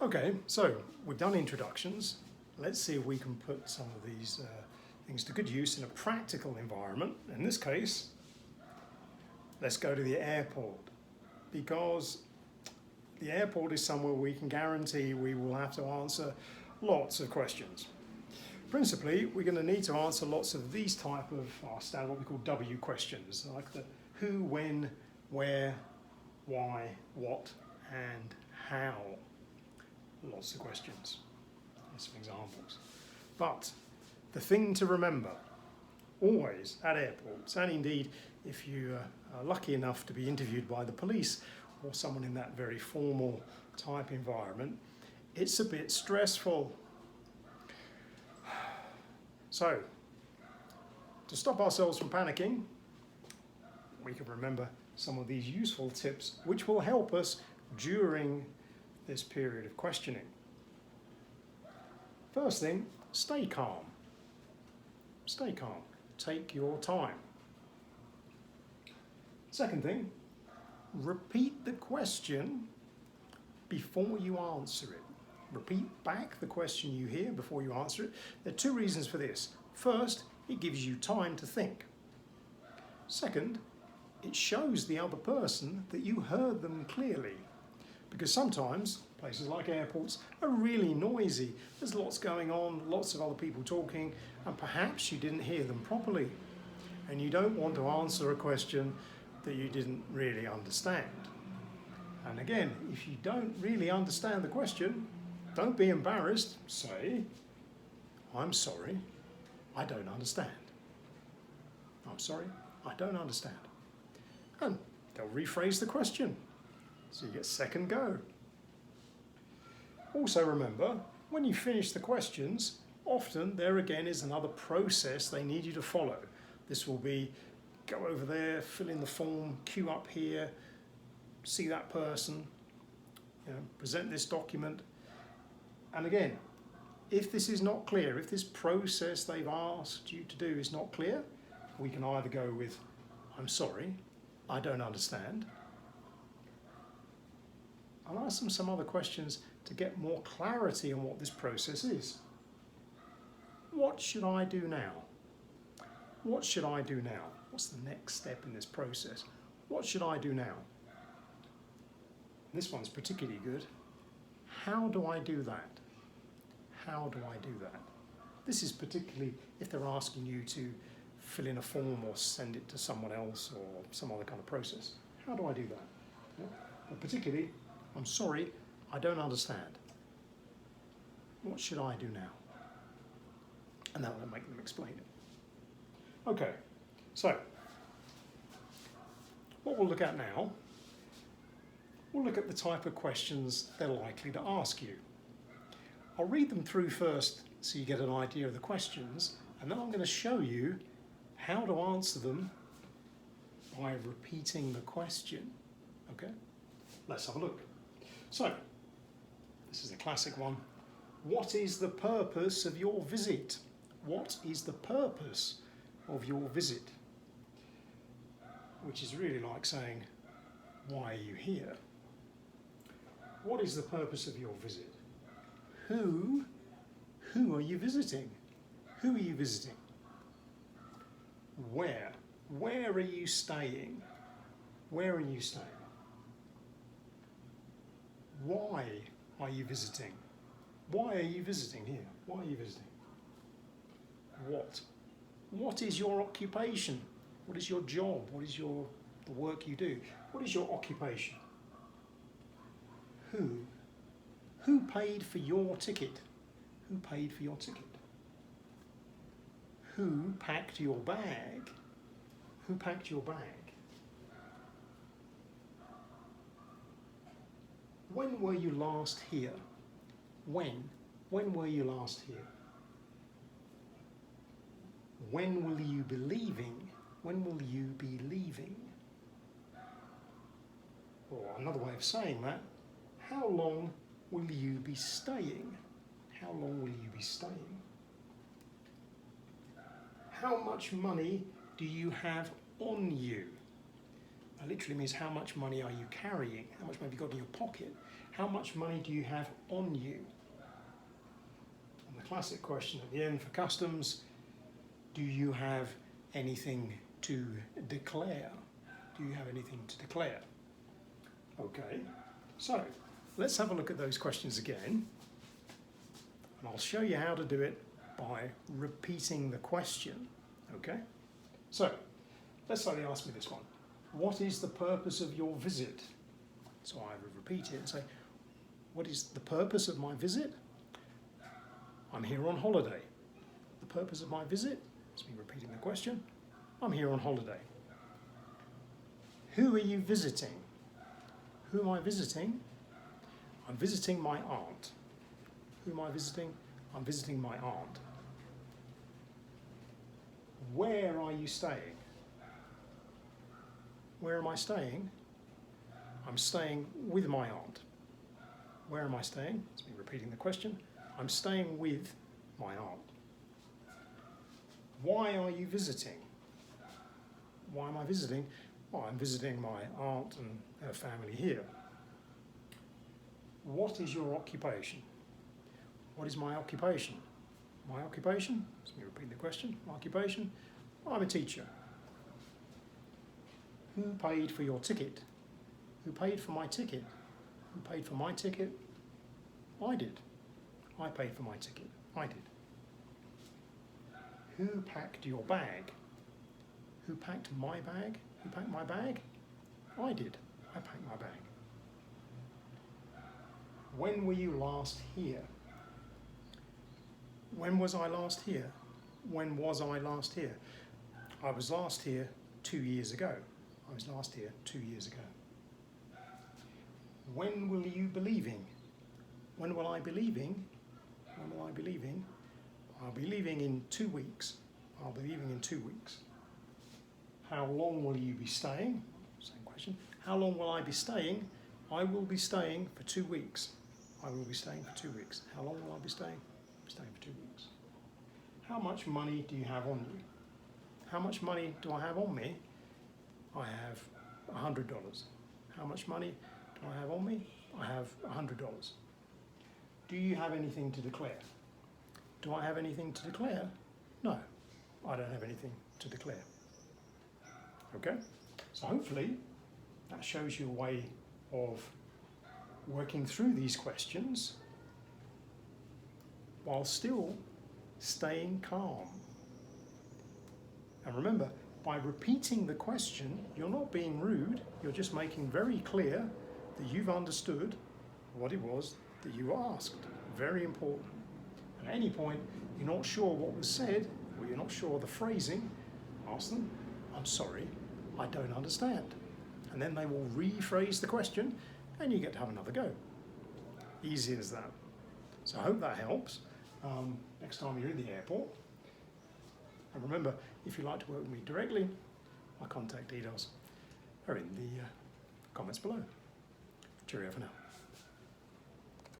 Okay, so we've done introductions. Let's see if we can put some of these things to good use in a practical environment. In this case, let's go to the airport, because the airport is somewhere we can guarantee we will have to answer lots of questions. Principally, we're going to need to answer lots of these type of standard, what we call W questions, like the who, when, where, why, what, and how. Lots of questions. Here's some examples. But the thing to remember, always at airports, and indeed if you are lucky enough to be interviewed by the police or someone in that very formal type environment, it's a bit stressful. So, to stop ourselves from panicking, we can remember some of these useful tips which will help us during this period of questioning. First thing, stay calm. Stay calm. Take your time. Second thing, repeat the question before you answer it. Repeat back the question you hear before you answer it. There are two reasons for this. First, it gives you time to think. Second, it shows the other person that you heard them clearly. Because sometimes places like airports are really noisy. There's lots going on, lots of other people talking, and perhaps you didn't hear them properly. And you don't want to answer a question that you didn't really understand. And again, if you don't really understand the question, don't be embarrassed. Say, I'm sorry, I don't understand. I'm sorry, I don't understand. And they'll rephrase the question. So you get second go. Also remember, when you finish the questions, often there again is another process they need you to follow. This will be go over there, fill in the form, queue up here, see that person, present this document. And again, if this is not clear, if this process they've asked you to do is not clear, we can either go with, I'm sorry, I don't understand. I'll ask them some other questions to get more clarity on what this process is. What should I do now? What should I do now? What's the next step in this process? What should I do now? This one's particularly good. How do I do that? How do I do that? This is particularly if they're asking you to fill in a form or send it to someone else or some other kind of process. How do I do that? Yeah. But particularly, I'm sorry, I don't understand. What should I do now? And that will make them explain it. Okay, so what we'll look at now, we'll look at the type of questions they're likely to ask you. I'll read them through first so you get an idea of the questions, and then I'm going to show you how to answer them by repeating the question. Okay, let's have a look. So, this is a classic one. What is the purpose of your visit? What is the purpose of your visit? Which is really like saying, why are you here? What is the purpose of your visit? Who are you visiting? Who are you visiting? Where are you staying? Where are you staying? Why are you visiting? Why are you visiting here? Why are you visiting? What? What is your occupation? What is your job? What is the work you do? What is your occupation? Who? Who paid for your ticket? Who paid for your ticket? Who packed your bag? Who packed your bag? When were you last here? When? When were you last here? When will you be leaving? When will you be leaving? Or another way of saying that, how long will you be staying? How long will you be staying? How much money do you have on you? That literally means how much money are you carrying? How much money have you got in your pocket? How much money do you have on you? And the classic question at the end for customs, do you have anything to declare? Do you have anything to declare? Okay, so let's have a look at those questions again. And I'll show you how to do it by repeating the question, okay? So, let's say they ask me this one. What is the purpose of your visit? So I would repeat it and say, what is the purpose of my visit? I'm here on holiday. The purpose of my visit? It's me repeating the question. I'm here on holiday. Who are you visiting? Who am I visiting? I'm visiting my aunt. Who am I visiting? I'm visiting my aunt. Where are you staying? Where am I staying? I'm staying with my aunt. Where am I staying? It's me repeating the question. I'm staying with my aunt. Why are you visiting? Why am I visiting? Well, I'm visiting my aunt and her family here. What is your occupation? What is my occupation? My occupation? Let me repeat the question. My occupation? I'm a teacher. Who paid for your ticket? Who paid for my ticket? Who paid for my ticket? I did. I paid for my ticket. I did. Who packed your bag? Who packed my bag? Who packed my bag? I did. I packed my bag. When were you last here? When was I last here? When was I last here? I was last here 2 years ago. I was last here 2 years ago. When will you be leaving? When will I be leaving? When will I be leaving? I'll be leaving in 2 weeks. I'll be leaving in 2 weeks. How long will you be staying? Same question. How long will I be staying? I will be staying for 2 weeks. I will be staying for 2 weeks. How long will I be staying? I'll be staying for 2 weeks. How much money do you have on you? How much money do I have on me? I have $100. How much money do I have on me? I have $100. Do you have anything to declare? Do I have anything to declare? No, I don't have anything to declare. Okay, so hopefully that shows you a way of working through these questions while still staying calm. And remember, by repeating the question, you're not being rude, you're just making very clear that you've understood what it was that you were asked. Very important. And at any point, you're not sure what was said, or you're not sure of the phrasing, ask them, I'm sorry, I don't understand. And then they will rephrase the question, and you get to have another go. Easy as that. So I hope that helps. Next time you're in the airport. And remember, if you'd like to work with me directly, my contact details are in the comments below. Cheerio for now.